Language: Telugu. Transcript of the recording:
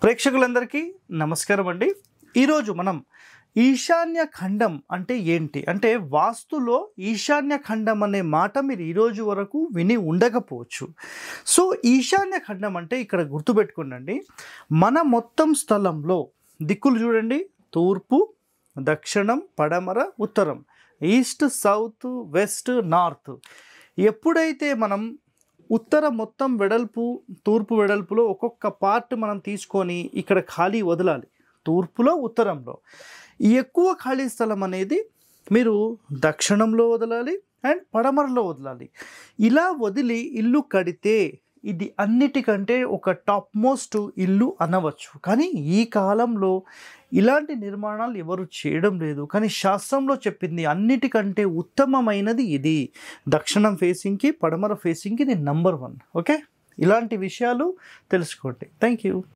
ప్రేక్షకులందరికీ నమస్కారం అండి. ఈరోజు మనం ఈశాన్య ఖండం అంటే ఏంటి అంటే వాస్తులో ఈశాన్య ఖండం అనే మాట మీరు ఈరోజు వరకు విని ఉండకపోవచ్చు. సో ఈశాన్య ఖండం అంటే ఇక్కడ గుర్తుపెట్టుకోండి, మన మొత్తం స్థలంలో దిక్కులు చూడండి, తూర్పు, దక్షిణం, పడమర, ఉత్తరం, ఈస్ట్, సౌత్, వెస్ట్, నార్త్. ఎప్పుడైతే మనం ఉత్తర మొత్తం వెడల్పు, తూర్పు వెడల్పులో ఒక్కొక్క పార్ట్ మనం తీసుకొని ఇక్కడ ఖాళీ వదలాలి. తూర్పులో, ఉత్తరంలో ఎక్కువ ఖాళీ స్థలం అనేది మీరు దక్షిణంలో వదలాలి అండ్ పడమరలో వదలాలి. ఇలా వదిలి ఇల్లు కడితే ఇది అన్నిటికంటే ఒక టాప్ మోస్ట్ ఇల్లు అనవచ్చు. కానీ ఈ కాలంలో ఇలాంటి నిర్మాణాలు ఎవరు చేయడం లేదు. కానీ శాస్త్రంలో చెప్పింది అన్నిటికంటే ఉత్తమమైనది ఇది. దక్షిణం ఫేసింగ్కి, పడమర ఫేసింగ్కి ఇది నంబర్ 1. ఓకే, ఇలాంటి విషయాలు తెలుసుకోండి. Thank you.